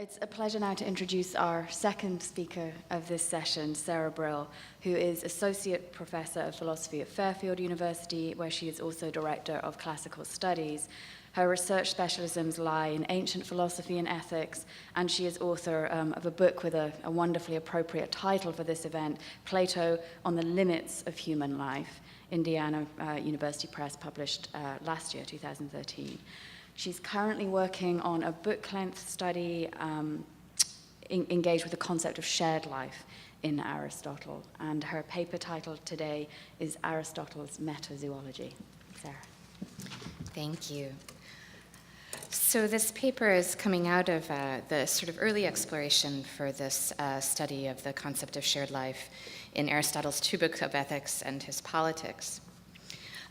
It's a pleasure now to introduce our second speaker of this session, Sara Brill, who is Associate Professor of Philosophy at Fairfield University, where she is also Director of Classical Studies. Her research specialisms lie in ancient philosophy and ethics, and she is author of a book with a wonderfully appropriate title for this event, Plato on the Limits of Human Life, Indiana University Press, published last year, 2013. She's currently working on a book-length study engaged with the concept of shared life in Aristotle, and her paper titled today is Aristotle's Meta-Zoology. Sarah. Thank you. So this paper is coming out of the sort of early exploration for this study of the concept of shared life in Aristotle's two books of ethics and his Politics.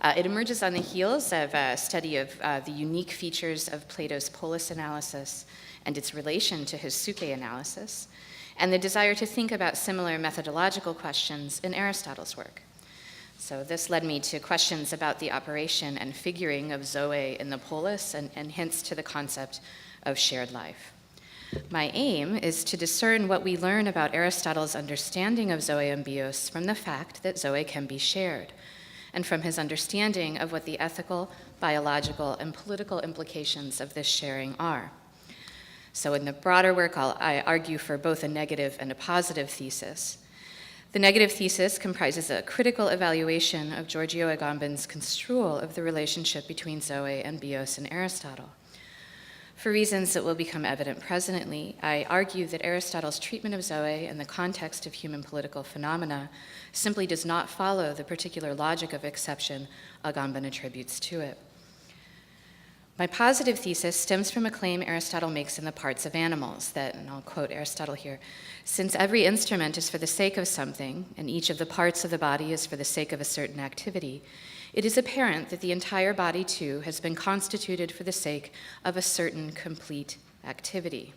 It emerges on the heels of a study of the unique features of Plato's polis analysis and its relation to his suke analysis, and the desire to think about similar methodological questions in Aristotle's work. So this led me to questions about the operation and figuring of zoe in the polis and hints to the concept of shared life. My aim is to discern what we learn about Aristotle's understanding of zoe and bios from the fact that zoe can be shared, and from his understanding of what the ethical, biological, and political implications of this sharing are. So in the broader work, I argue for both a negative and a positive thesis. The negative thesis comprises a critical evaluation of Giorgio Agamben's construal of the relationship between zoe and bios in Aristotle. For reasons that will become evident presently, I argue that Aristotle's treatment of zoe in the context of human political phenomena simply does not follow the particular logic of exception Agamben attributes to it. My positive thesis stems from a claim Aristotle makes in the Parts of Animals that, and I'll quote Aristotle here, since every instrument is for the sake of something, and each of the parts of the body is for the sake of a certain activity, it is apparent that the entire body, too, has been constituted for the sake of a certain complete activity.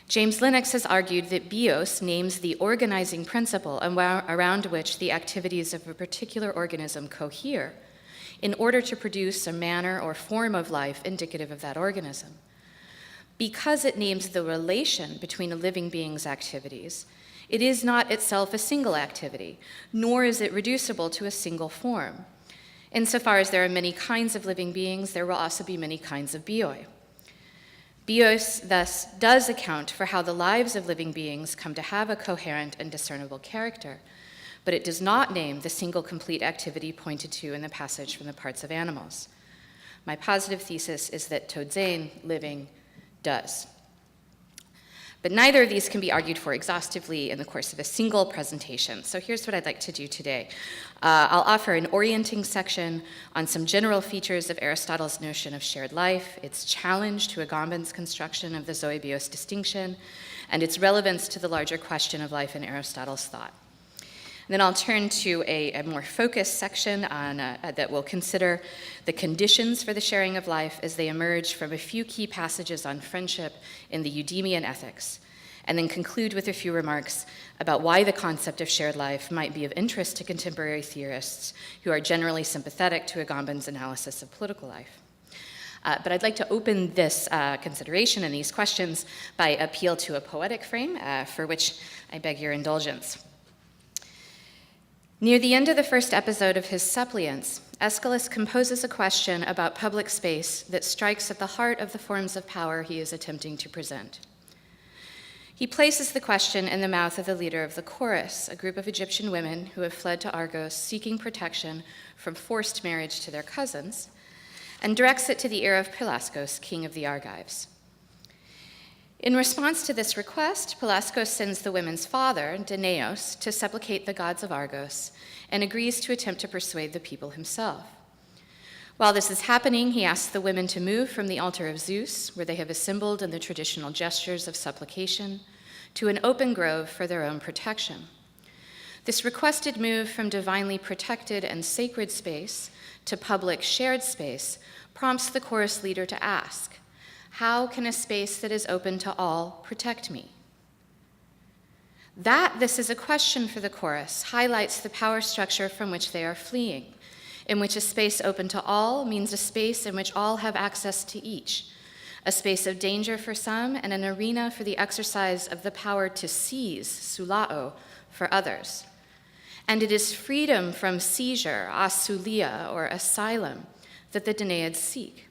James Linux has argued that bios names the organizing principle around which the activities of a particular organism cohere in order to produce a manner or form of life indicative of that organism. Because it names the relation between a living being's activities, it is not itself a single activity, nor is it reducible to a single form. Insofar as there are many kinds of living beings, there will also be many kinds of bioi. Bios thus does account for how the lives of living beings come to have a coherent and discernible character, but it does not name the single complete activity pointed to in the passage from the Parts of Animals. My positive thesis is that todein, living, does. But neither of these can be argued for exhaustively in the course of a single presentation. So here's what I'd like to do today. I'll offer an orienting section on some general features of Aristotle's notion of shared life, its challenge to Agamben's construction of the zoe-bios distinction, and its relevance to the larger question of life in Aristotle's thought. Then I'll turn to a more focused section on, that will consider the conditions for the sharing of life as they emerge from a few key passages on friendship in the Eudemian ethics, and then conclude with a few remarks about why the concept of shared life might be of interest to contemporary theorists who are generally sympathetic to Agamben's analysis of political life. But I'd like to open this consideration and these questions by appeal to a poetic frame, for which I beg your indulgence. Near the end of the first episode of his Suppliants, Aeschylus composes a question about public space that strikes at the heart of the forms of power he is attempting to present. He places the question in the mouth of the leader of the chorus, a group of Egyptian women who have fled to Argos seeking protection from forced marriage to their cousins, and directs it to the ear of Pelasgos, king of the Argives. In response to this request, Pelasgos sends the women's father, Danaos, to supplicate the gods of Argos and agrees to attempt to persuade the people himself. While this is happening, he asks the women to move from the altar of Zeus, where they have assembled in the traditional gestures of supplication, to an open grove for their own protection. This requested move from divinely protected and sacred space to public shared space prompts the chorus leader to ask, how can a space that is open to all protect me? That this is a question for the chorus highlights the power structure from which they are fleeing, in which a space open to all means a space in which all have access to each, a space of danger for some and an arena for the exercise of the power to seize, sulao, for others. And it is freedom from seizure, asulia, or asylum, that the Danaids seek.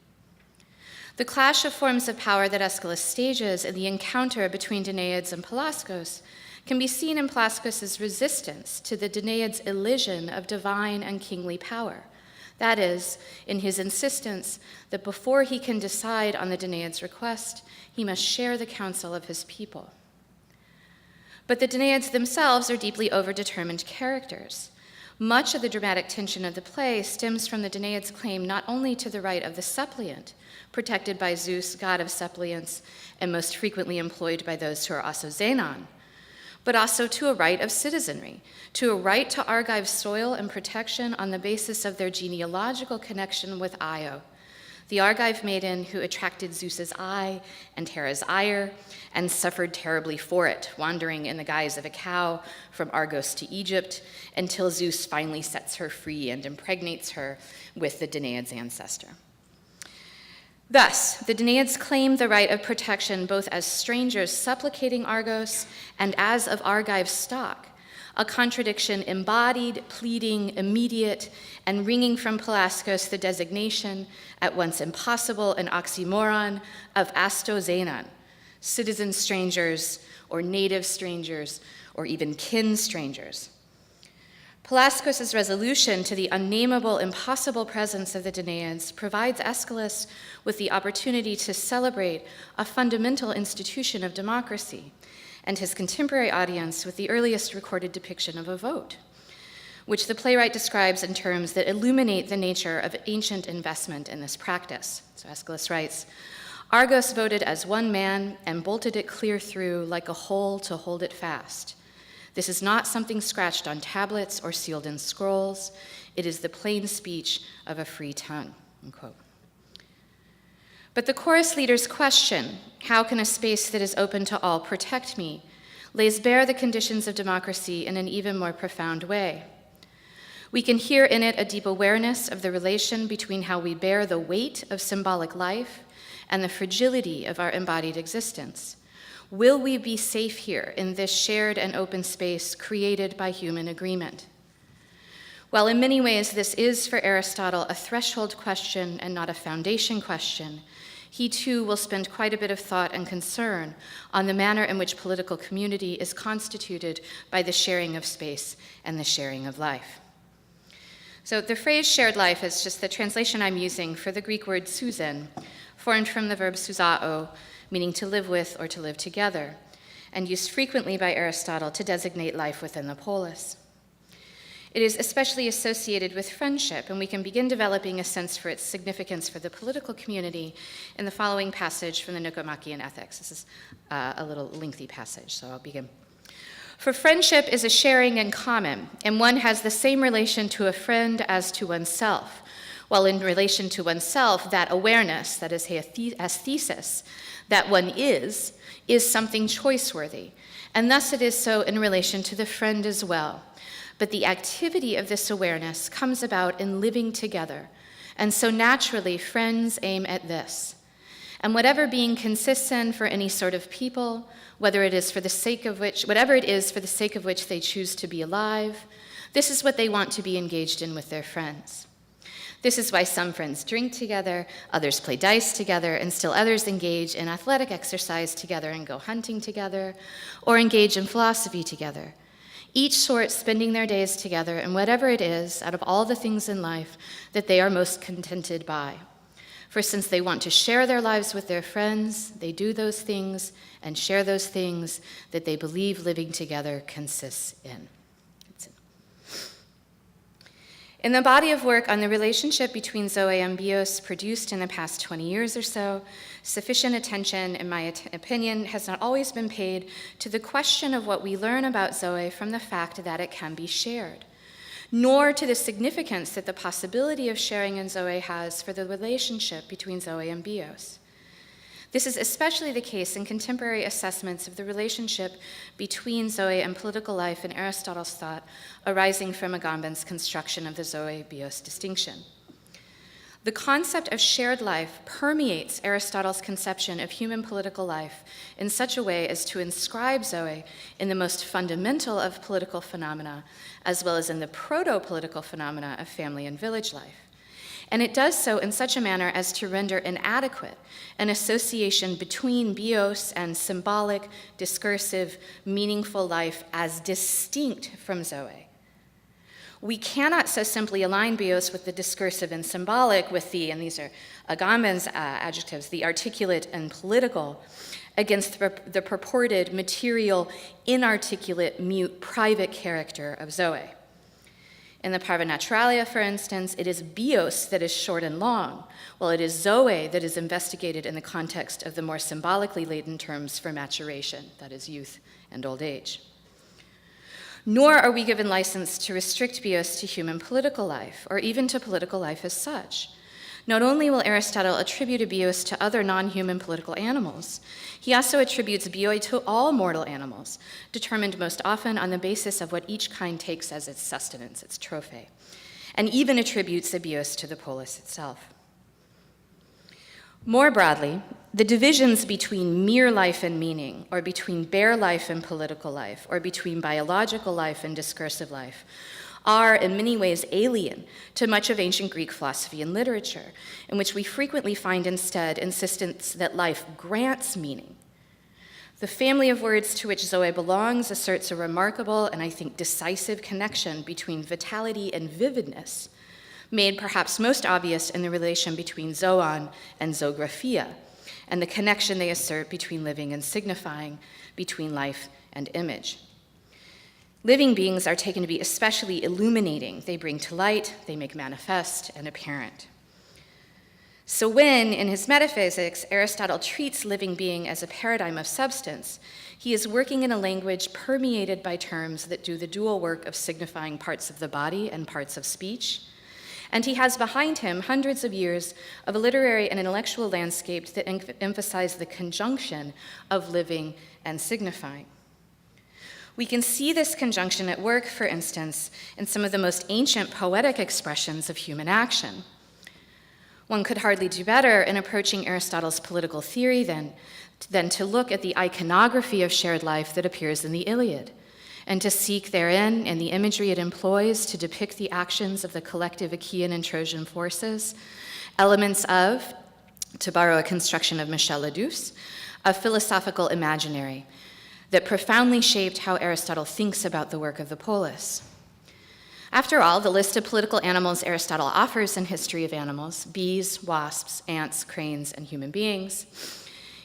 The clash of forms of power that Aeschylus stages in the encounter between Danaids and Pelasgos can be seen in Pelasgos' resistance to the Danaids' elision of divine and kingly power. That is, in his insistence that before he can decide on the Danaids' request, he must share the counsel of his people. But the Danaids themselves are deeply overdetermined characters. Much of the dramatic tension of the play stems from the Danaids' claim not only to the right of the suppliant, protected by Zeus, god of suppliants, and most frequently employed by those who are also Xenon, but also to a right of citizenry, to a right to Argive soil and protection on the basis of their genealogical connection with Io, the Argive maiden who attracted Zeus's eye and Hera's ire and suffered terribly for it, wandering in the guise of a cow from Argos to Egypt until Zeus finally sets her free and impregnates her with the Danaids' ancestor. Thus, the Danaids claim the right of protection both as strangers supplicating Argos and as of Argive stock, a contradiction embodied, pleading, immediate, and wringing from Pelasgos the designation, at once impossible and oxymoron, of astoxenon, citizen strangers, or native strangers, or even kin strangers. Pelasgos' resolution to the unnameable, impossible presence of the Danaids provides Aeschylus with the opportunity to celebrate a fundamental institution of democracy, and his contemporary audience with the earliest recorded depiction of a vote, which the playwright describes in terms that illuminate the nature of ancient investment in this practice. So Aeschylus writes, "Argos voted as one man and bolted it clear through like a whole to hold it fast. This is not something scratched on tablets or sealed in scrolls. It is the plain speech of a free tongue," unquote. But the chorus leader's question, "How can a space that is open to all protect me?" lays bare the conditions of democracy in an even more profound way. We can hear in it a deep awareness of the relation between how we bear the weight of symbolic life and the fragility of our embodied existence. Will we be safe here in this shared and open space created by human agreement? While in many ways this is for Aristotle a threshold question and not a foundation question, he too will spend quite a bit of thought and concern on the manner in which political community is constituted by the sharing of space and the sharing of life. So the phrase shared life is just the translation I'm using for the Greek word suzen, formed from the verb susao, meaning to live with or to live together, and used frequently by Aristotle to designate life within the polis. It is especially associated with friendship, and we can begin developing a sense for its significance for the political community in the following passage from the Nicomachean Ethics. This is a little lengthy passage, so I'll begin. "For friendship is a sharing in common, and one has the same relation to a friend as to oneself, while in relation to oneself, that awareness, that is aesthesis, that one is something choice-worthy, and thus it is so in relation to the friend as well. But the activity of this awareness comes about in living together, and so naturally friends aim at this. And whatever being consists in for any sort of people, whatever it is for the sake of which they choose to be alive, this is what they want to be engaged in with their friends. This is why some friends drink together, others play dice together, and still others engage in athletic exercise together and go hunting together, or engage in philosophy together. Each sort spending their days together in whatever it is, out of all the things in life, that they are most contented by. For since they want to share their lives with their friends, they do those things and share those things that they believe living together consists in." In the body of work on the relationship between Zoe and Bios produced in the past 20 years or so, sufficient attention, in my opinion, has not always been paid to the question of what we learn about Zoe from the fact that it can be shared, nor to the significance that the possibility of sharing in Zoe has for the relationship between Zoe and Bios. This is especially the case in contemporary assessments of the relationship between Zoe and political life in Aristotle's thought, arising from Agamben's construction of the Zoe-Bios distinction. The concept of shared life permeates Aristotle's conception of human political life in such a way as to inscribe Zoe in the most fundamental of political phenomena, as well as in the proto-political phenomena of family and village life. And it does so in such a manner as to render inadequate an association between bios and symbolic, discursive, meaningful life as distinct from Zoe. We cannot so simply align bios with the discursive and symbolic, with the, and these are Agamben's adjectives, the articulate and political, against the purported material, inarticulate, mute, private character of Zoe. In the Parva Naturalia, for instance, it is bios that is short and long, while it is Zoe that is investigated in the context of the more symbolically laden terms for maturation, that is youth and old age. Nor are we given license to restrict bios to human political life, or even to political life as such. Not only will Aristotle attribute a bios to other non-human political animals, he also attributes bioi to all mortal animals, determined most often on the basis of what each kind takes as its sustenance, its trophy, and even attributes a bios to the polis itself. More broadly, the divisions between mere life and meaning, or between bare life and political life, or between biological life and discursive life, are in many ways alien to much of ancient Greek philosophy and literature, in which we frequently find instead insistence that life grants meaning. The family of words to which Zoe belongs asserts a remarkable and I think decisive connection between vitality and vividness, made perhaps most obvious in the relation between zoon and zographia, and the connection they assert between living and signifying, between life and image. Living beings are taken to be especially illuminating. They bring to light, they make manifest and apparent. So when, in his metaphysics, Aristotle treats living being as a paradigm of substance, he is working in a language permeated by terms that do the dual work of signifying parts of the body and parts of speech. And he has behind him hundreds of years of a literary and intellectual landscape that emphasize the conjunction of living and signifying. We can see this conjunction at work, for instance, in some of the most ancient poetic expressions of human action. One could hardly do better in approaching Aristotle's political theory than to look at the iconography of shared life that appears in the Iliad, and to seek therein, in the imagery it employs to depict the actions of the collective Achaean and Trojan forces, elements of, to borrow a construction of Michel Ledouce, a philosophical imaginary that profoundly shaped how Aristotle thinks about the work of the polis. After all, the list of political animals Aristotle offers in History of Animals, bees, wasps, ants, cranes, and human beings,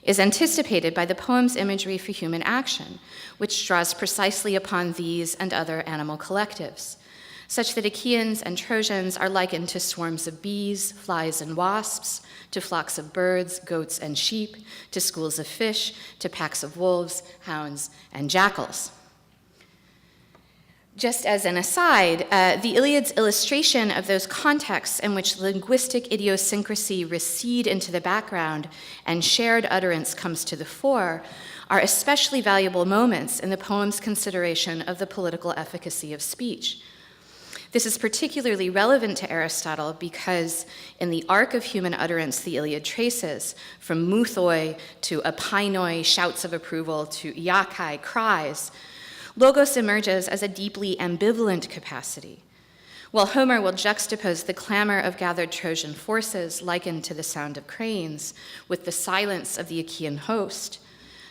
is anticipated by the poem's imagery for human action, which draws precisely upon these and other animal collectives, such that Achaeans and Trojans are likened to swarms of bees, flies, and wasps, to flocks of birds, goats, and sheep, to schools of fish, to packs of wolves, hounds, and jackals. Just as an aside, the Iliad's illustration of those contexts in which linguistic idiosyncrasy recede into the background and shared utterance comes to the fore are especially valuable moments in the poem's consideration of the political efficacy of speech. This is particularly relevant to Aristotle because in the arc of human utterance the Iliad traces, from muthoi to apainoi, shouts of approval, to iakai, cries, logos emerges as a deeply ambivalent capacity. While Homer will juxtapose the clamor of gathered Trojan forces likened to the sound of cranes with the silence of the Achaean host,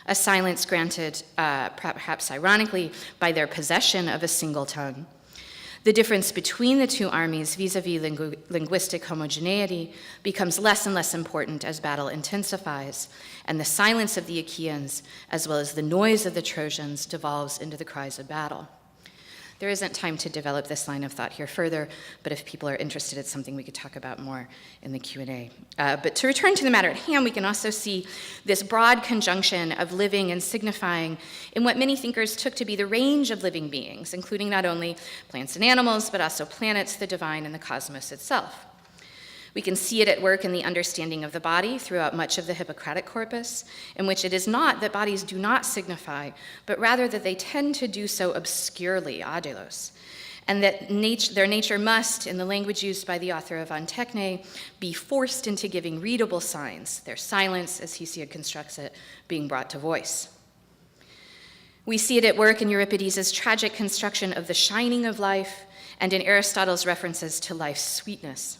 a silence granted, perhaps ironically, by their possession of a single tongue, the difference between the two armies vis-a-vis linguistic homogeneity becomes less and less important as battle intensifies, and the silence of the Achaeans, as well as the noise of the Trojans, devolves into the cries of battle. There isn't time to develop this line of thought here further, but if people are interested, it's something we could talk about more in the Q&A. But to return to the matter at hand, we can also see this broad conjunction of living and signifying in what many thinkers took to be the range of living beings, including not only plants and animals, but also planets, the divine, and the cosmos itself. We can see it at work in the understanding of the body throughout much of the Hippocratic corpus, in which it is not that bodies do not signify, but rather that they tend to do so obscurely, adelos, and that their nature must, in the language used by the author of Antiquities, be forced into giving readable signs, their silence, as Hesiod constructs it, being brought to voice. We see it at work in Euripides' tragic construction of the shining of life and in Aristotle's references to life's sweetness.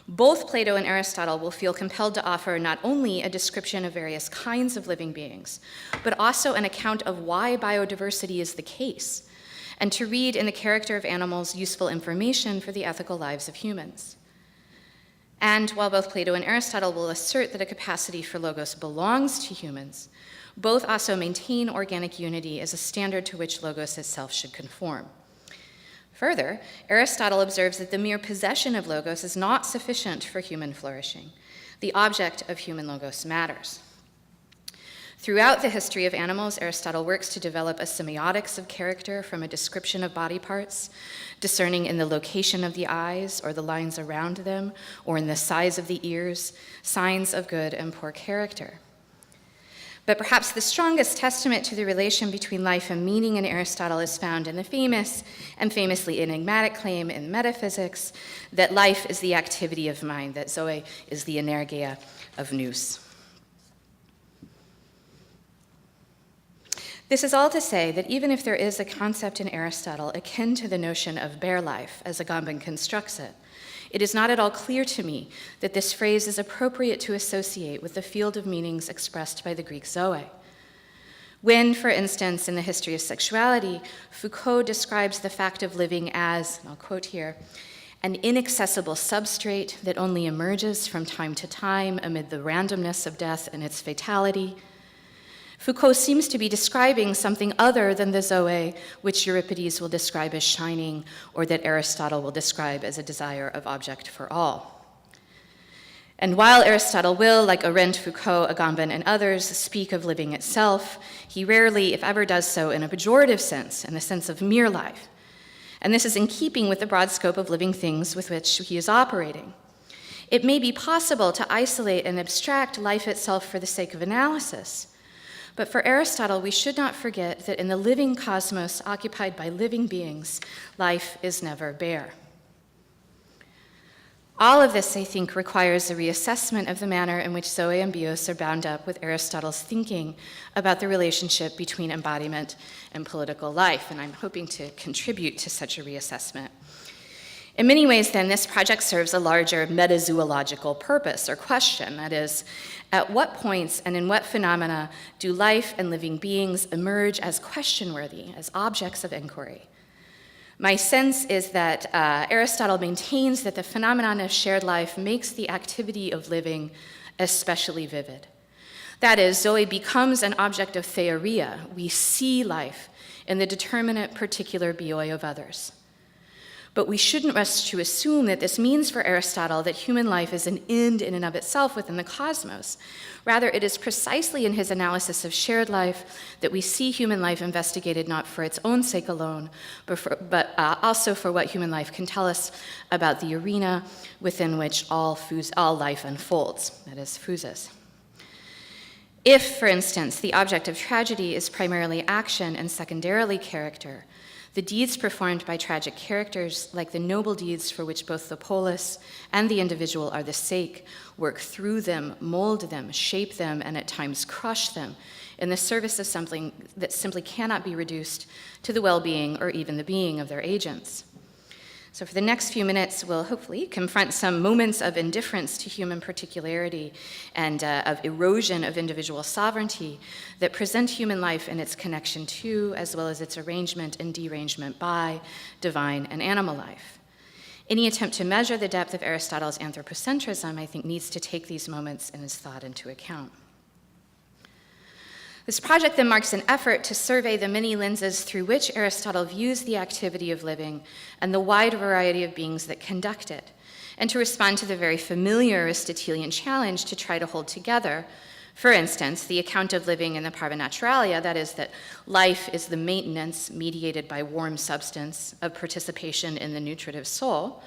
Both Plato and Aristotle will feel compelled to offer not only a description of various kinds of living beings, but also an account of why biodiversity is the case, and to read in the character of animals useful information for the ethical lives of humans. And while both Plato and Aristotle will assert that a capacity for logos belongs to humans, both also maintain organic unity as a standard to which logos itself should conform. Further, Aristotle observes that the mere possession of logos is not sufficient for human flourishing. The object of human logos matters. Throughout the history of animals, Aristotle works to develop a semiotics of character from a description of body parts, discerning in the location of the eyes or the lines around them, or in the size of the ears, signs of good and poor character. But perhaps the strongest testament to the relation between life and meaning in Aristotle is found in the famous and famously enigmatic claim in metaphysics that life is the activity of mind, that zoe is the energia of nous. This is all to say that even if there is a concept in Aristotle akin to the notion of bare life, as Agamben constructs it, it is not at all clear to me that this phrase is appropriate to associate with the field of meanings expressed by the Greek zoe. When, for instance, in the history of sexuality, Foucault describes the fact of living as, and I'll quote here, an inaccessible substrate that only emerges from time to time amid the randomness of death and its fatality, Foucault seems to be describing something other than the zoe, which Euripides will describe as shining, or that Aristotle will describe as a desire of object for all. And while Aristotle will, like Arendt, Foucault, Agamben, and others, speak of living itself, he rarely, if ever, does so in a pejorative sense, in the sense of mere life. And this is in keeping with the broad scope of living things with which he is operating. It may be possible to isolate and abstract life itself for the sake of analysis, but for Aristotle, we should not forget that in the living cosmos occupied by living beings, life is never bare. All of this, I think, requires a reassessment of the manner in which zoe and bios are bound up with Aristotle's thinking about the relationship between embodiment and political life, and I'm hoping to contribute to such a reassessment. In many ways, then, this project serves a larger meta-zoological purpose or question, that is, at what points and in what phenomena do life and living beings emerge as question-worthy, as objects of inquiry? My sense is that Aristotle maintains that the phenomenon of shared life makes the activity of living especially vivid. That is, zoe becomes an object of theoria. We see life in the determinate particular bioi of others. But we shouldn't rush to assume that this means for Aristotle that human life is an end in and of itself within the cosmos. Rather, it is precisely in his analysis of shared life that we see human life investigated not for its own sake alone, but also for what human life can tell us about the arena within which all life unfolds, that is, physis. If, for instance, the object of tragedy is primarily action and secondarily character, the deeds performed by tragic characters, like the noble deeds for which both the polis and the individual are the sake, work through them, mold them, shape them, and at times crush them in the service of something that simply cannot be reduced to the well-being or even the being of their agents. So for the next few minutes, we'll hopefully confront some moments of indifference to human particularity and of erosion of individual sovereignty that present human life in its connection to, as well as its arrangement and derangement by, divine and animal life. Any attempt to measure the depth of Aristotle's anthropocentrism, I think, needs to take these moments in his thought into account. This project then marks an effort to survey the many lenses through which Aristotle views the activity of living and the wide variety of beings that conduct it, and to respond to the very familiar Aristotelian challenge to try to hold together, for instance, the account of living in the Parva Naturalia, that is, that life is the maintenance mediated by warm substance of participation in the nutritive soul,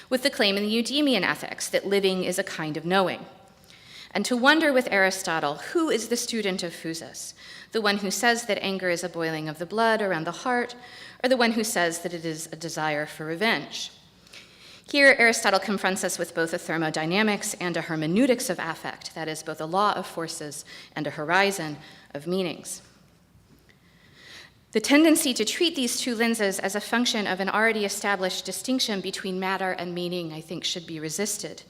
with the claim in the Eudemian ethics that living is a kind of knowing. and to wonder with Aristotle, who is the student of phusis? The one who says that anger is a boiling of the blood around the heart, or the one who says that it is a desire for revenge? Here, Aristotle confronts us with both a thermodynamics and a hermeneutics of affect, that is, both a law of forces and a horizon of meanings. The tendency to treat these two lenses as a function of an already established distinction between matter and meaning, I think, should be resisted.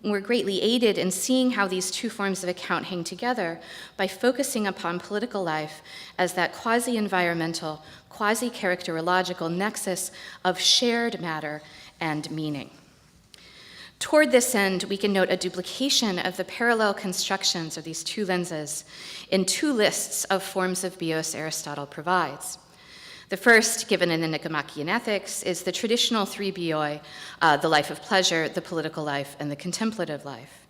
We're greatly aided in seeing how these two forms of account hang together by focusing upon political life as that quasi-environmental, quasi-characterological nexus of shared matter and meaning. Toward this end, we can note a duplication of the parallel constructions of these two lenses in two lists of forms of bios Aristotle provides. The first, given in the Nicomachean Ethics, is the traditional three bioi, the life of pleasure, the political life, and the contemplative life.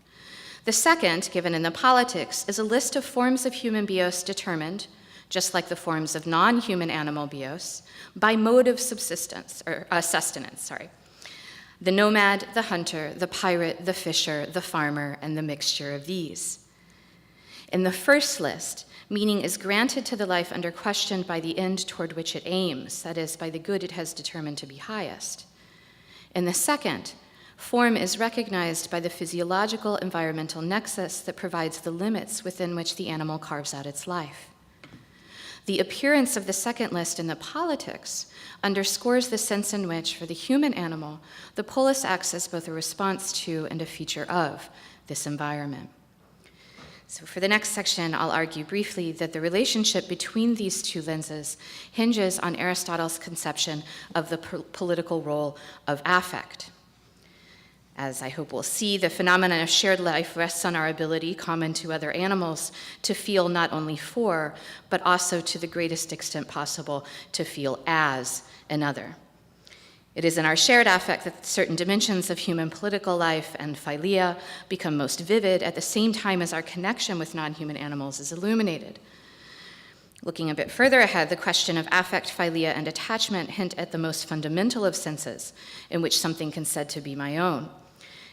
The second, given in the Politics, is a list of forms of human bios determined, just like the forms of non-human animal bios, by mode of subsistence, or sustenance. The nomad, the hunter, the pirate, the fisher, the farmer, and the mixture of these. In the first list, meaning is granted to the life under question by the end toward which it aims, that is, by the good it has determined to be highest. In the second, form is recognized by the physiological environmental nexus that provides the limits within which the animal carves out its life. The appearance of the second list in the Politics underscores the sense in which, for the human animal, the polis acts as both a response to and a feature of this environment. So for the next section, I'll argue briefly that the relationship between these two lenses hinges on Aristotle's conception of the political role of affect. As I hope we'll see, the phenomenon of shared life rests on our ability, common to other animals, to feel not only for, but also to the greatest extent possible, to feel as another. It is in our shared affect that certain dimensions of human political life and philia become most vivid at the same time as our connection with non-human animals is illuminated. Looking a bit further ahead, the question of affect, philia, and attachment hint at the most fundamental of senses in which something can be said to be my own.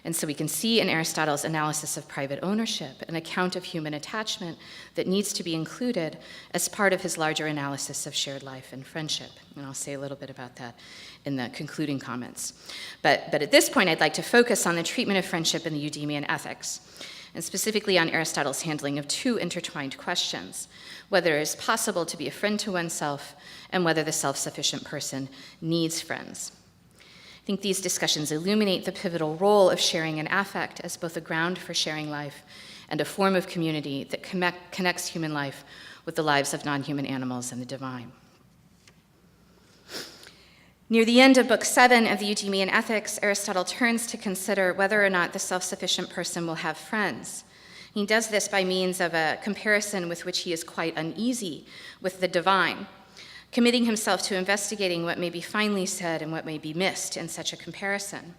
And so we can see in Aristotle's analysis of private ownership an account of human attachment that needs to be included as part of his larger analysis of shared life and friendship. And I'll say a little bit about that in the concluding comments. But at this point, I'd like to focus on the treatment of friendship in the Eudemian Ethics, and specifically on Aristotle's handling of two intertwined questions: whether it is possible to be a friend to oneself, and whether the self-sufficient person needs friends. I think these discussions illuminate the pivotal role of sharing an affect as both a ground for sharing life and a form of community that connects human life with the lives of non-human animals and the divine. Near the end of Book 7 of the Eudemian Ethics, Aristotle turns to consider whether or not the self-sufficient person will have friends. He does this by means of a comparison with which he is quite uneasy with the divine, committing himself to investigating what may be finely said and what may be missed in such a comparison.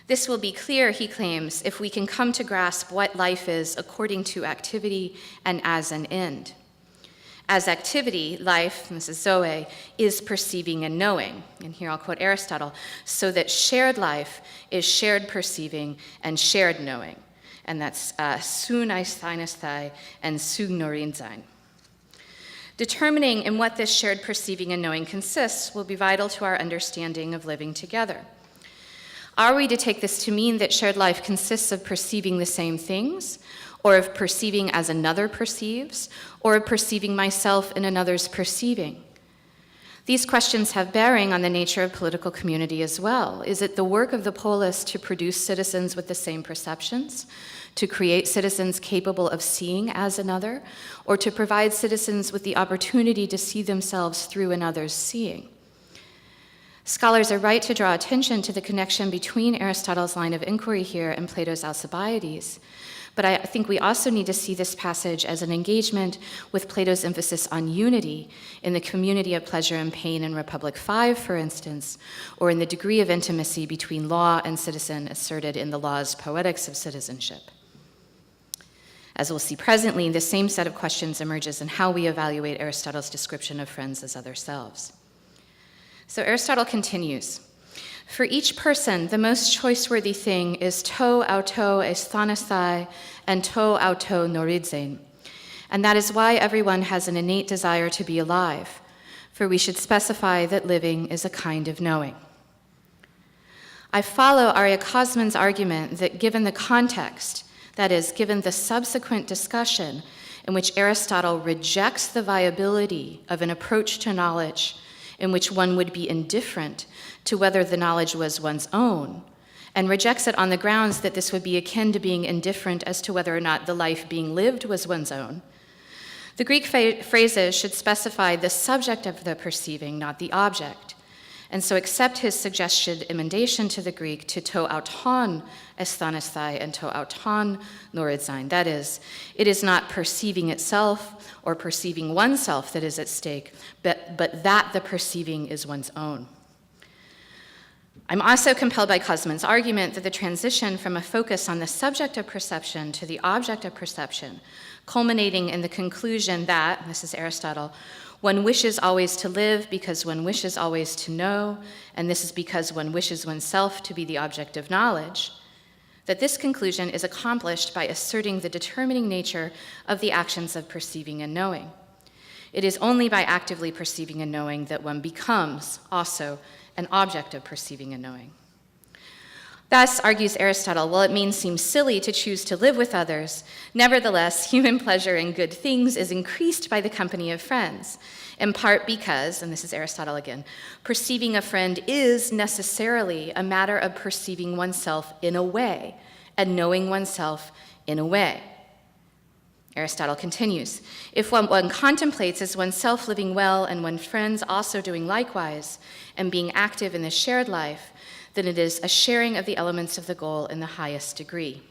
This will be clear, he claims, if we can come to grasp what life is according to activity and as an end. As activity, life, this is Zoe, is perceiving and knowing. And here I'll quote Aristotle, so that shared life is shared perceiving and shared knowing. And that's sun eisthai and sun norinzain. Determining in what this shared perceiving and knowing consists will be vital to our understanding of living together. Are we to take this to mean that shared life consists of perceiving the same things, or of perceiving as another perceives, or of perceiving myself in another's perceiving? These questions have bearing on the nature of political community as well. Is it the work of the polis to produce citizens with the same perceptions, to create citizens capable of seeing as another, or to provide citizens with the opportunity to see themselves through another's seeing? Scholars are right to draw attention to the connection between Aristotle's line of inquiry here and Plato's Alcibiades, but I think we also need to see this passage as an engagement with Plato's emphasis on unity in the community of pleasure and pain in Republic 5, for instance, or in the degree of intimacy between law and citizen asserted in the law's poetics of citizenship. As we'll see presently, the same set of questions emerges in how we evaluate Aristotle's description of friends as other selves. So Aristotle continues. For each person, the most choice-worthy thing is to auto aesthanathai and to auto noridzein. And that is why everyone has an innate desire to be alive, for we should specify that living is a kind of knowing. I follow Arya Kosman's argument that given the context, that is, given the subsequent discussion in which Aristotle rejects the viability of an approach to knowledge in which one would be indifferent to whether the knowledge was one's own, and rejects it on the grounds that this would be akin to being indifferent as to whether or not the life being lived was one's own, the Greek phrases should specify the subject of the perceiving, not the object. And so accept his suggested emendation to the Greek to auton aesthanathai and to auton noridzein. That is, it is not perceiving itself or perceiving oneself that is at stake, but that the perceiving is one's own. I'm also compelled by Kosman's argument that the transition from a focus on the subject of perception to the object of perception, culminating in the conclusion that, this is Aristotle, one wishes always to live because one wishes always to know, and this is because one wishes oneself to be the object of knowledge, that this conclusion is accomplished by asserting the determining nature of the actions of perceiving and knowing. It is only by actively perceiving and knowing that one becomes also an object of perceiving and knowing. Thus, argues Aristotle, while it may seem silly to choose to live with others, nevertheless, human pleasure in good things is increased by the company of friends, in part because, and this is Aristotle again, perceiving a friend is necessarily a matter of perceiving oneself in a way, and knowing oneself in a way. Aristotle continues, if one contemplates as oneself living well and one's friends also doing likewise, and being active in the shared life, then it is a sharing of the elements of the goal in the highest degree.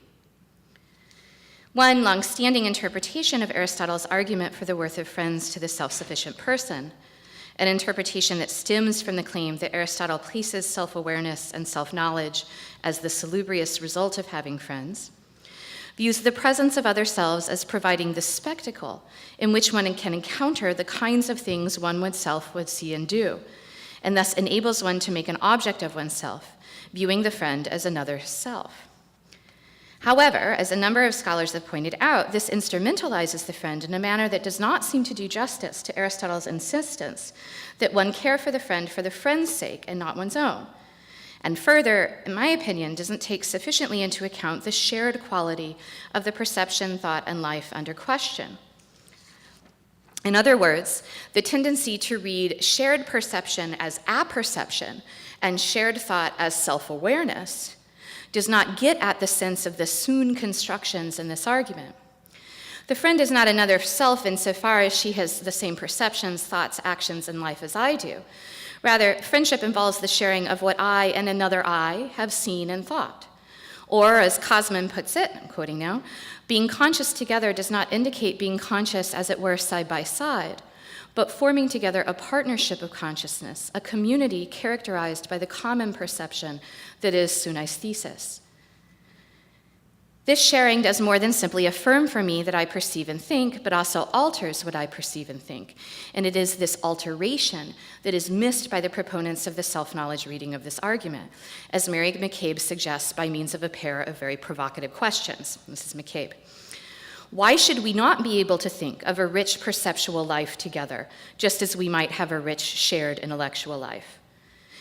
One long-standing interpretation of Aristotle's argument for the worth of friends to the self-sufficient person, an interpretation that stems from the claim that Aristotle places self-awareness and self-knowledge as the salubrious result of having friends, views the presence of other selves as providing the spectacle in which one can encounter the kinds of things one oneself would see and do, and thus enables one to make an object of oneself, viewing the friend as another self. However, as a number of scholars have pointed out, this instrumentalizes the friend in a manner that does not seem to do justice to Aristotle's insistence that one care for the friend's sake and not one's own. And further, in my opinion, doesn't take sufficiently into account the shared quality of the perception, thought, and life under question. In other words, the tendency to read shared perception as apperception and shared thought as self-awareness does not get at the sense of the soon constructions in this argument. The friend is not another self insofar as she has the same perceptions, thoughts, actions, and life as I do. Rather, friendship involves the sharing of what I and another I have seen and thought. Or, as Kosman puts it, I'm quoting now, being conscious together does not indicate being conscious, as it were, side by side, but forming together a partnership of consciousness, a community characterized by the common perception that is sunaesthesis. This sharing does more than simply affirm for me that I perceive and think, but also alters what I perceive and think. And it is this alteration that is missed by the proponents of the self-knowledge reading of this argument, as Mary McCabe suggests by means of a pair of very provocative questions. This is McCabe. Why should we not be able to think of a rich perceptual life together, just as we might have a rich shared intellectual life?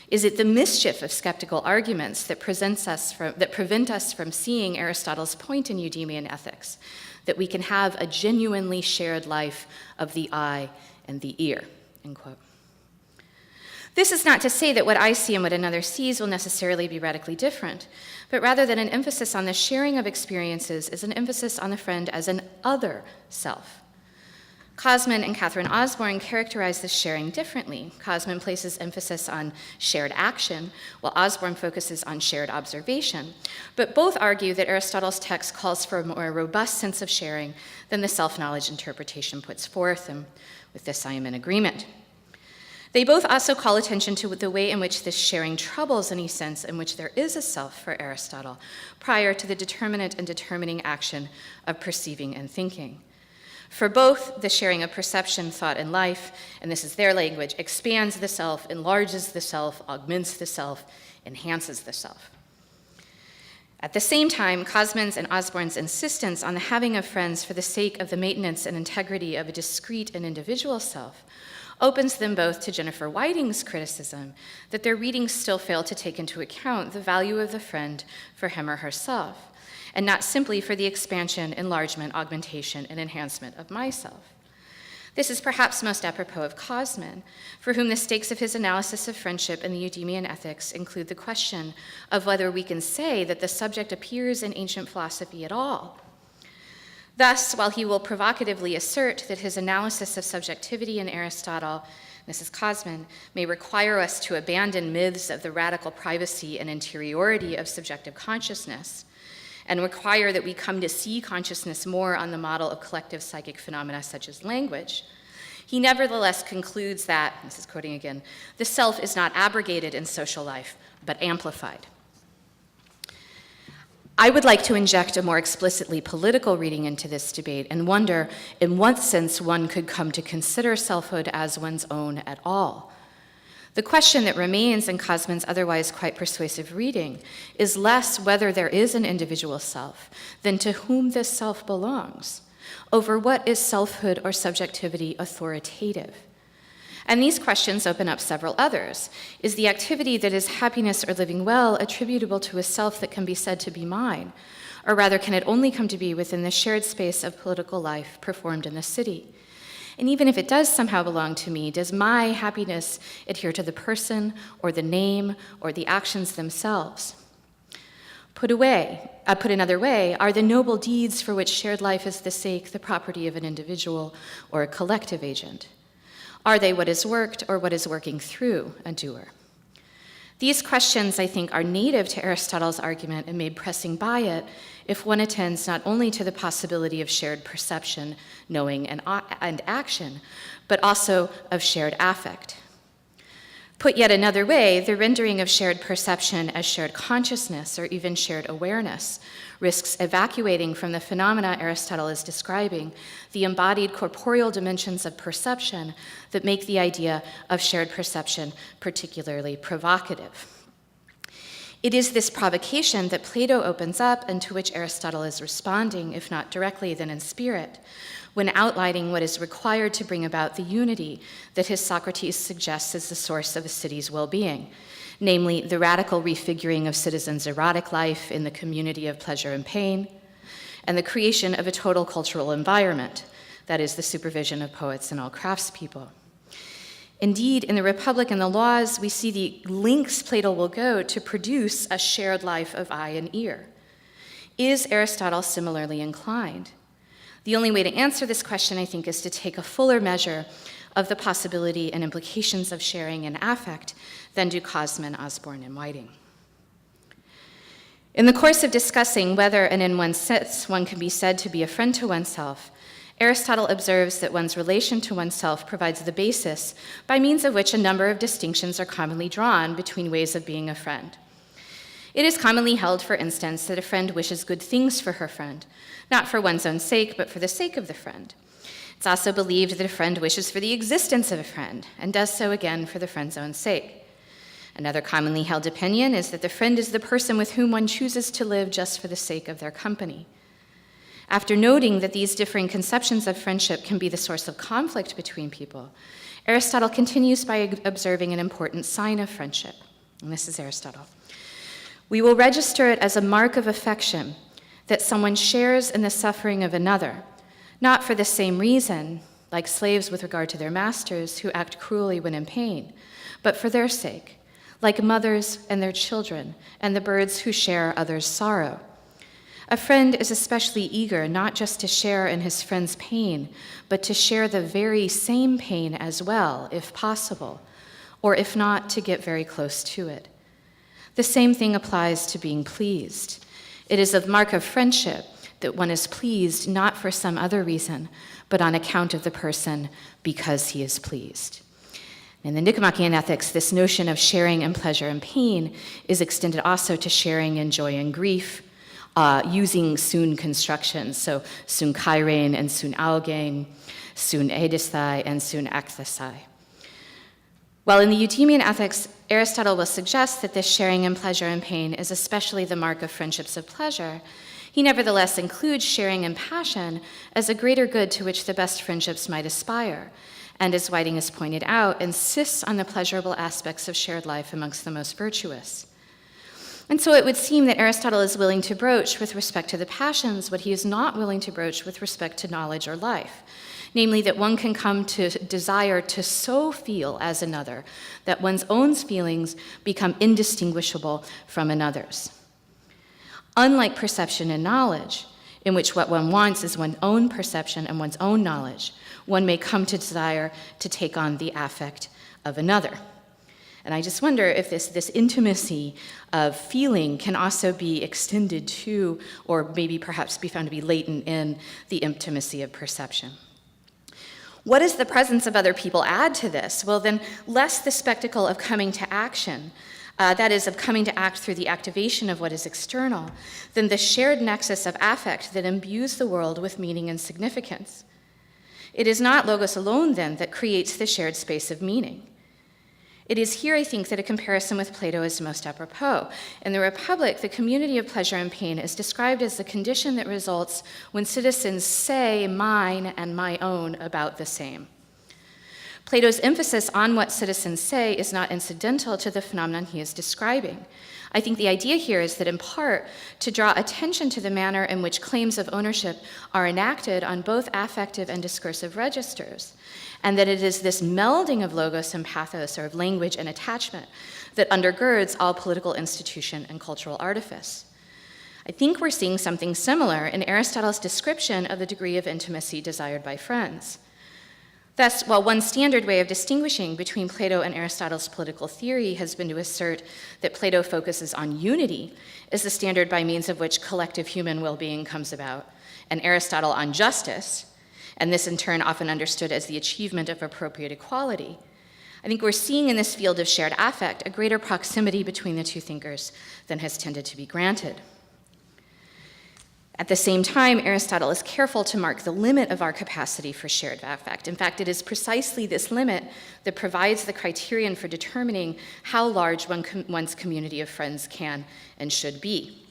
Is it the mischief of skeptical arguments that prevent us from seeing Aristotle's point in Eudemian ethics, that we can have a genuinely shared life of the eye and the ear? End quote. This is not to say that what I see and what another sees will necessarily be radically different, but rather that an emphasis on the sharing of experiences is an emphasis on the friend as an other self. Kosman and Catherine Osborne characterize this sharing differently. Kosman places emphasis on shared action, while Osborne focuses on shared observation. But both argue that Aristotle's text calls for a more robust sense of sharing than the self-knowledge interpretation puts forth, and with this I am in agreement. They both also call attention to the way in which this sharing troubles any sense in which there is a self for Aristotle, prior to the determinate and determining action of perceiving and thinking. For both, the sharing of perception, thought, and life, and this is their language, expands the self, enlarges the self, augments the self, enhances the self. At the same time, Cosman's and Osborne's insistence on the having of friends for the sake of the maintenance and integrity of a discrete and individual self opens them both to Jennifer Whiting's criticism that their readings still fail to take into account the value of the friend for him or herself, and not simply for the expansion, enlargement, augmentation, and enhancement of myself. This is perhaps most apropos of Cosman, for whom the stakes of his analysis of friendship and the Eudemian ethics include the question of whether we can say that the subject appears in ancient philosophy at all. Thus, while he will provocatively assert that his analysis of subjectivity in Aristotle, this is Cosman, may require us to abandon myths of the radical privacy and interiority of subjective consciousness, and require that we come to see consciousness more on the model of collective psychic phenomena such as language, he nevertheless concludes that, this is quoting again, the self is not abrogated in social life, but amplified. I would like to inject a more explicitly political reading into this debate and wonder in what sense one could come to consider selfhood as one's own at all. The question that remains in Cosman's otherwise quite persuasive reading is less whether there is an individual self than to whom this self belongs, over what is selfhood or subjectivity authoritative. And these questions open up several others. Is the activity that is happiness or living well attributable to a self that can be said to be mine? Or rather, can it only come to be within the shared space of political life performed in the city? And even if it does somehow belong to me, does my happiness adhere to the person or the name or the actions themselves? Put another way, are the noble deeds for which shared life is the sake the property of an individual or a collective agent? Are they what is worked or what is working through a doer? These questions, I think, are native to Aristotle's argument and made pressing by it if one attends not only to the possibility of shared perception, knowing, and action, but also of shared affect. Put yet another way, the rendering of shared perception as shared consciousness or even shared awareness risks evacuating from the phenomena Aristotle is describing the embodied corporeal dimensions of perception that make the idea of shared perception particularly provocative. It is this provocation that Plato opens up and to which Aristotle is responding, if not directly, then in spirit, when outlining what is required to bring about the unity that his Socrates suggests as the source of a city's well-being, namely the radical refiguring of citizens' erotic life in the community of pleasure and pain, and the creation of a total cultural environment, that is, the supervision of poets and all craftspeople. Indeed, in the Republic and the Laws, we see the lengths Plato will go to produce a shared life of eye and ear. Is Aristotle similarly inclined? The only way to answer this question, I think, is to take a fuller measure of the possibility and implications of sharing and affect than do Cosman, Osborne, and Whiting. In the course of discussing whether and in what sense one can be said to be a friend to oneself, Aristotle observes that one's relation to oneself provides the basis by means of which a number of distinctions are commonly drawn between ways of being a friend. It is commonly held, for instance, that a friend wishes good things for her friend, not for one's own sake, but for the sake of the friend. It's also believed that a friend wishes for the existence of a friend, and does so again for the friend's own sake. Another commonly held opinion is that the friend is the person with whom one chooses to live just for the sake of their company. After noting that these differing conceptions of friendship can be the source of conflict between people, Aristotle continues by observing an important sign of friendship. And this is Aristotle. We will register it as a mark of affection that someone shares in the suffering of another, not for the same reason, like slaves with regard to their masters who act cruelly when in pain, but for their sake, like mothers and their children and the birds who share others' sorrow. A friend is especially eager not just to share in his friend's pain, but to share the very same pain as well, if possible, or if not, to get very close to it. The same thing applies to being pleased. It is a mark of friendship that one is pleased not for some other reason, but on account of the person because he is pleased. In the Nicomachean Ethics, this notion of sharing in pleasure and pain is extended also to sharing in joy and grief, using soon constructions, so soon kairein and soon algein, soon edisthai and soon ekthesai. While in the Eudemian Ethics, Aristotle will suggest that this sharing in pleasure and pain is especially the mark of friendships of pleasure, he nevertheless includes sharing in passion as a greater good to which the best friendships might aspire, and as Whiting has pointed out, insists on the pleasurable aspects of shared life amongst the most virtuous. And so it would seem that Aristotle is willing to broach with respect to the passions what he is not willing to broach with respect to knowledge or life, namely that one can come to desire to so feel as another that one's own feelings become indistinguishable from another's. Unlike perception and knowledge, in which what one wants is one's own perception and one's own knowledge, one may come to desire to take on the affect of another. And I just wonder if this intimacy of feeling can also be extended to, or maybe perhaps be found to be latent in, the intimacy of perception. What does the presence of other people add to this? Well, then, less the spectacle of coming to action, that is, of coming to act through the activation of what is external, than the shared nexus of affect that imbues the world with meaning and significance. It is not logos alone, then, that creates the shared space of meaning. It is here, I think, that a comparison with Plato is most apropos. In the Republic, the community of pleasure and pain is described as the condition that results when citizens say mine and my own about the same. Plato's emphasis on what citizens say is not incidental to the phenomenon he is describing. I think the idea here is that, in part, to draw attention to the manner in which claims of ownership are enacted on both affective and discursive registers, and that it is this melding of logos and pathos, or of language and attachment, that undergirds all political institution and cultural artifice. I think we're seeing something similar in Aristotle's description of the degree of intimacy desired by friends. Thus, while one standard way of distinguishing between Plato and Aristotle's political theory has been to assert that Plato focuses on unity as the standard by means of which collective human well-being comes about, and Aristotle on justice, and this in turn often understood as the achievement of appropriate equality, I think we're seeing in this field of shared affect a greater proximity between the two thinkers than has tended to be granted. At the same time, Aristotle is careful to mark the limit of our capacity for shared affect. In fact, it is precisely this limit that provides the criterion for determining how large one's community of friends can and should be.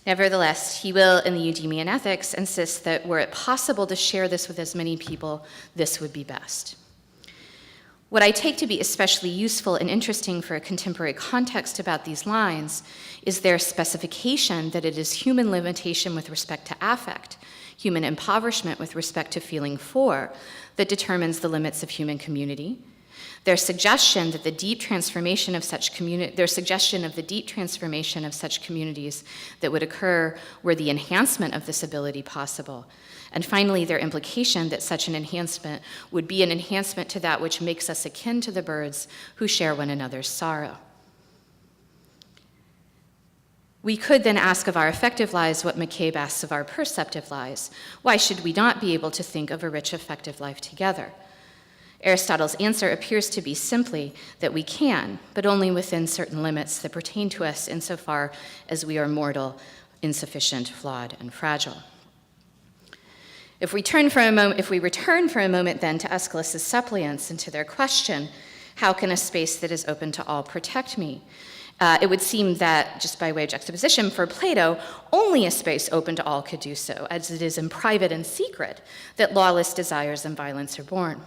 Nevertheless, he will, in the Eudemian Ethics, insist that were it possible to share this with as many people, this would be best. What I take to be especially useful and interesting for a contemporary context about these lines is their specification that it is human limitation with respect to affect, human impoverishment with respect to feeling for, that determines the limits of human community. Their suggestion that the deep transformation of such communities that would occur were the enhancement of this ability possible. And finally, their implication that such an enhancement would be an enhancement to that which makes us akin to the birds who share one another's sorrow. We could then ask of our affective lives what McCabe asks of our perceptive lives. Why should we not be able to think of a rich affective life together? Aristotle's answer appears to be simply that we can, but only within certain limits that pertain to us insofar as we are mortal, insufficient, flawed, and fragile. If we return for a moment then to Aeschylus's suppliants and to their question, how can a space that is open to all protect me? It would seem that, just by way of juxtaposition, for Plato, only a space open to all could do so, as it is in private and secret that lawless desires and violence are born.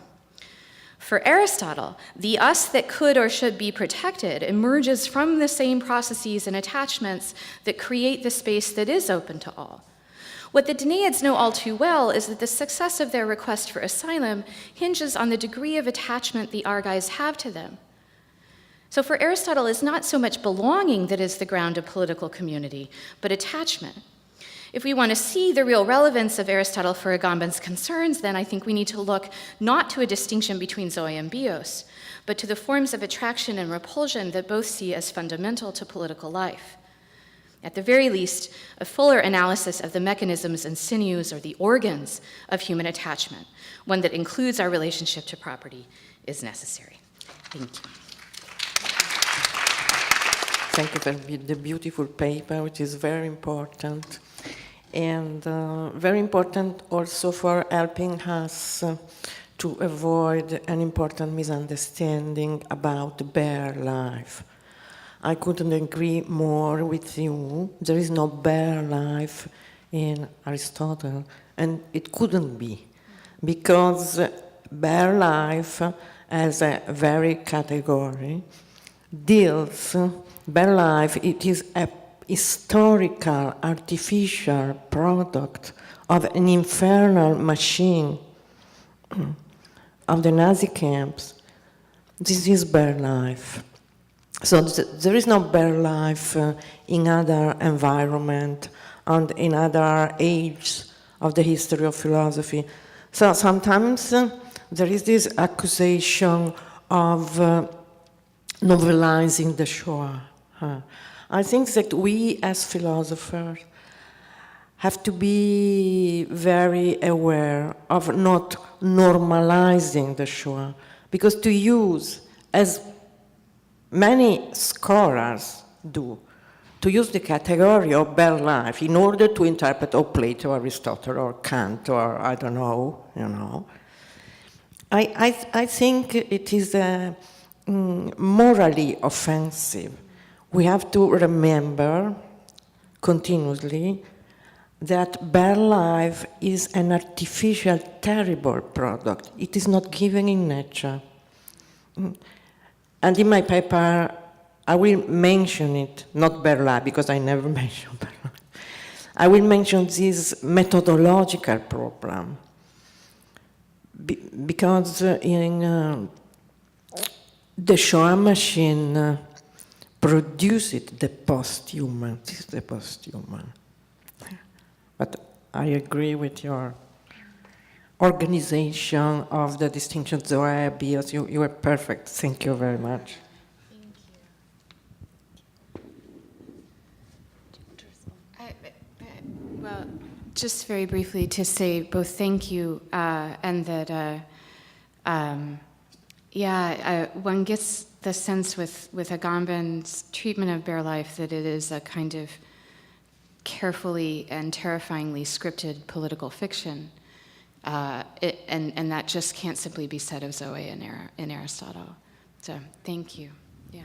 For Aristotle, the us that could or should be protected emerges from the same processes and attachments that create the space that is open to all. What the Danaids know all too well is that the success of their request for asylum hinges on the degree of attachment the Argives have to them. So for Aristotle, it's not so much belonging that is the ground of political community, but attachment. If we want to see the real relevance of Aristotle for Agamben's concerns, then I think we need to look not to a distinction between zoe and bios, but to the forms of attraction and repulsion that both see as fundamental to political life. At the very least, a fuller analysis of the mechanisms and sinews or the organs of human attachment, one that includes our relationship to property, is necessary. Thank you. Thank you for the beautiful paper, which is very important. And very important also for helping us to avoid an important misunderstanding about bare life. I couldn't agree more with you. There is no bare life in Aristotle, and it couldn't be, because bare life as a very category deals, bare life, it is a historical, artificial product of an infernal machine of the Nazi camps. This is bare life. So there is no bare life in other environment and in other ages of the history of philosophy. So sometimes there is this accusation of novelizing the Shoah. I think that we as philosophers have to be very aware of not normalizing the Shoah, because to use, as many scholars do, to use the category of bare life in order to interpret Plato, Aristotle, or Kant, or I don't know, you know, I think it is morally offensive. We have to remember continuously that bare life is an artificial, terrible product. It is not given in nature. And in my paper, I will mention it, not bare life, because I never mention bare life. I will mention this methodological problem. Because in the Shoah machine produced the posthuman. This is the posthuman. But I agree with your organization of the distinction, Zoe, Bios. You were perfect. Thank you very much. Well, just very briefly to say both thank you and that, one gets the sense with Agamben's treatment of bare life that it is a kind of carefully and terrifyingly scripted political fiction, and that just can't simply be said of Zoe in Aristotle. So thank you. Yeah.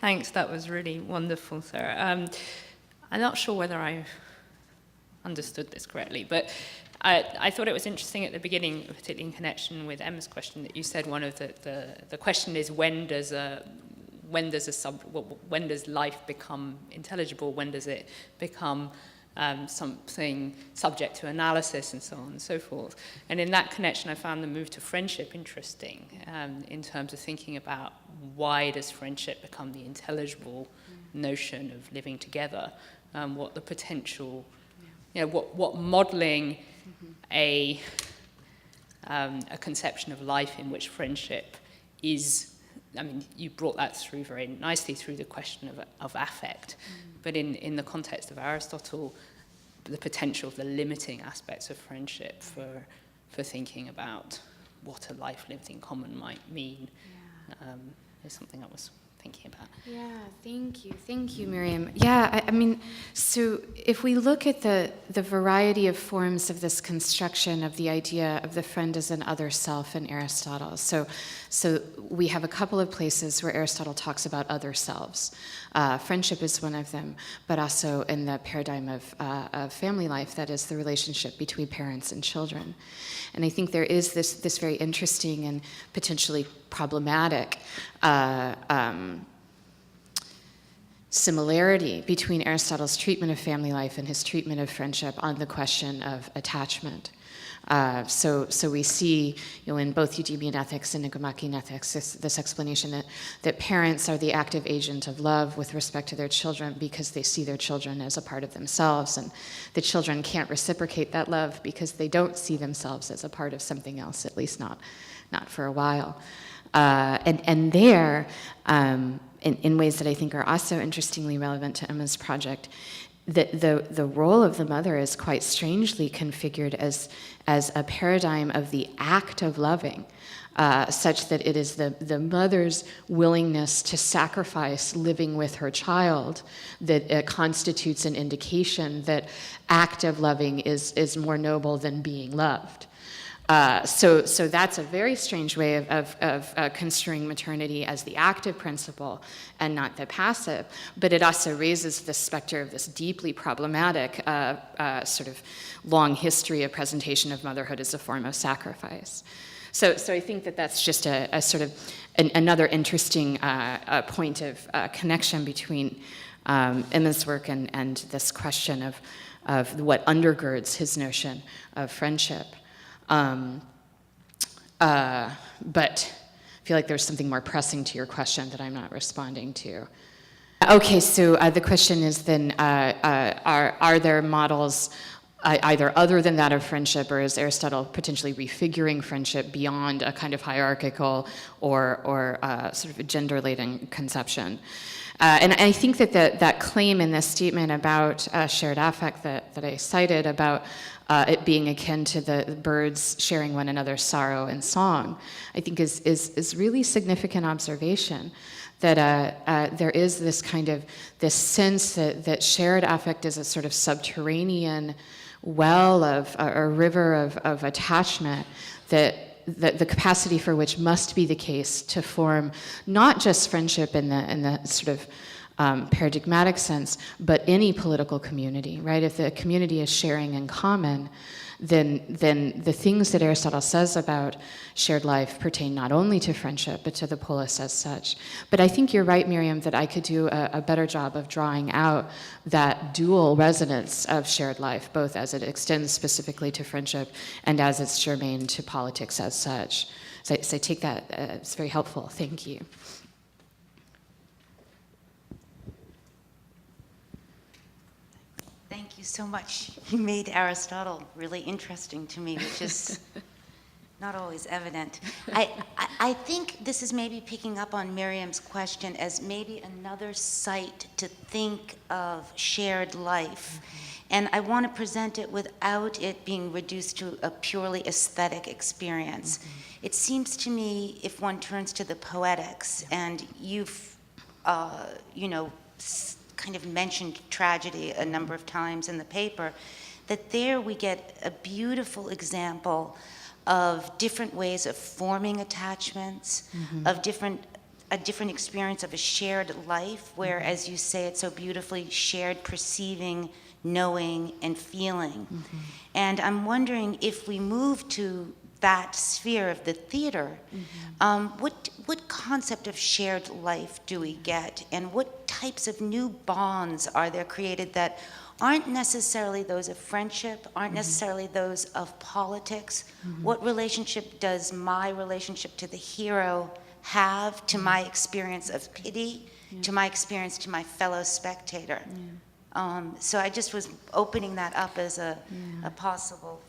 Thanks, that was really wonderful, Sarah. I'm not sure whether I understood this correctly, but I thought it was interesting at the beginning, particularly in connection with Emma's question, that you said one of the question is when does life become intelligible? When does it become something subject to analysis, and so on and so forth? And in that connection, I found the move to friendship interesting in terms of thinking about why does friendship become the intelligible notion of living together? What the potential, what modeling a conception of life in which friendship is. I mean, you brought that through very nicely through the question of affect, but in the context of Aristotle, the potential of the limiting aspects of friendship for thinking about what a life lived in common might mean is something I was thinking about. Yeah, thank you, Miriam. Yeah, I mean, so if we look at the variety of forms of this construction of the idea of the friend as an other self in Aristotle, so we have a couple of places where Aristotle talks about other selves. Friendship is one of them, but also in the paradigm of family life, that is the relationship between parents and children. And I think there is this very interesting and potentially problematic similarity between Aristotle's treatment of family life and his treatment of friendship on the question of attachment. So we see, in both Eudemian ethics and Nicomachean ethics, this explanation that parents are the active agent of love with respect to their children because they see their children as a part of themselves, and the children can't reciprocate that love because they don't see themselves as a part of something else, at least not for a while. And there, in ways that I think are also interestingly relevant to Emma's project, the role of the mother is quite strangely configured as a paradigm of the act of loving, such that it is the mother's willingness to sacrifice living with her child that constitutes an indication that active loving is more noble than being loved. So that's a very strange way of construing maternity as the active principle and not the passive. But it also raises the specter of this deeply problematic sort of long history of presentation of motherhood as a form of sacrifice. So I think that's just a sort of another interesting point of connection between Emma's work and this question of what undergirds his notion of friendship. But I feel like there's something more pressing to your question that I'm not responding to. Okay, so the question is then, are there models either other than that of friendship, or is Aristotle potentially refiguring friendship beyond a kind of hierarchical or sort of a gender-laden conception? And I think that claim in this statement about shared affect that I cited about it being akin to the birds sharing one another's sorrow and song, I think is really significant observation. That there is this sense that shared affect is a sort of subterranean well of a river of attachment that the capacity for which must be the case to form not just friendship in the sort of paradigmatic sense, but any political community, right? If the community is sharing in common, then the things that Aristotle says about shared life pertain not only to friendship, but to the polis as such. But I think you're right, Miriam, that I could do a better job of drawing out that dual resonance of shared life, both as it extends specifically to friendship and as it's germane to politics as such. So I take that, it's very helpful. Thank you. Thank you so much. You made Aristotle really interesting to me, which is not always evident. I think this is maybe picking up on Miriam's question as maybe another site to think of shared life. And I want to present it without it being reduced to a purely aesthetic experience. It seems to me, if one turns to the poetics, and you've, kind of mentioned tragedy a number of times in the paper, that there we get a beautiful example of different ways of forming attachments, of a different experience of a shared life, where, as you say it so beautifully, shared perceiving, knowing, and feeling. And I'm wondering if we move to that sphere of the theater, what concept of shared life do we get, and what types of new bonds are there created that aren't necessarily those of friendship, aren't necessarily those of politics? What relationship does my relationship to the hero have to my experience of pity, to my experience to my fellow spectator? So I just was opening that up as a possible.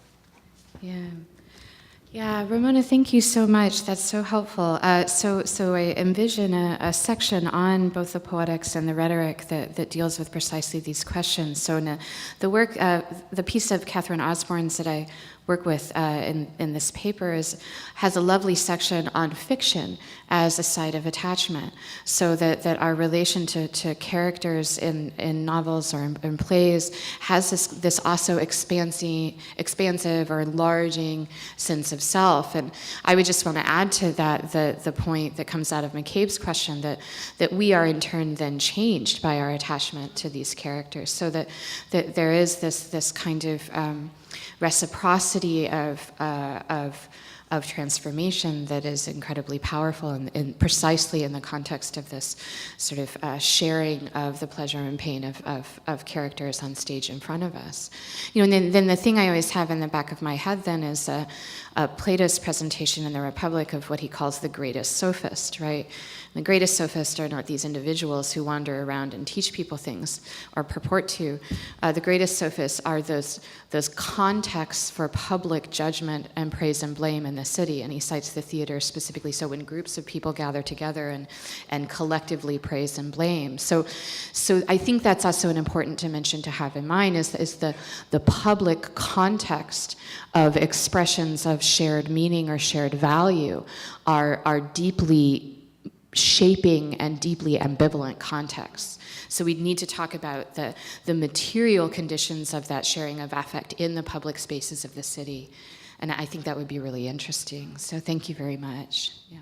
Yeah, Ramona, thank you so much. That's so helpful. So I envision a section on both the poetics and the rhetoric that deals with precisely these questions. So in the work, the piece of Catherine Osborne's that I work with in this paper has a lovely section on fiction as a site of attachment, so that our relation to characters in novels or in plays has this also expansive or enlarging sense of self. And I would just want to add to that the point that comes out of McCabe's question that we are in turn then changed by our attachment to these characters, so that there is this kind of reciprocity of transformation that is incredibly powerful, and precisely in the context of this sort of sharing of the pleasure and pain of characters on stage in front of us. And then the thing I always have in the back of my head then is Plato's presentation in the Republic of what he calls the greatest sophist, right? The greatest sophists are not these individuals who wander around and teach people things or purport to. The greatest sophists are those contexts for public judgment and praise and blame in the city. And he cites the theater specifically. So when groups of people gather together and collectively praise and blame. So I think that's also an important dimension to have in mind is the public context of expressions of shared meaning or shared value are deeply shaping and deeply ambivalent contexts. So we need to talk about the material conditions of that sharing of affect in the public spaces of the city. And I think that would be really interesting. So thank you very much. Yeah.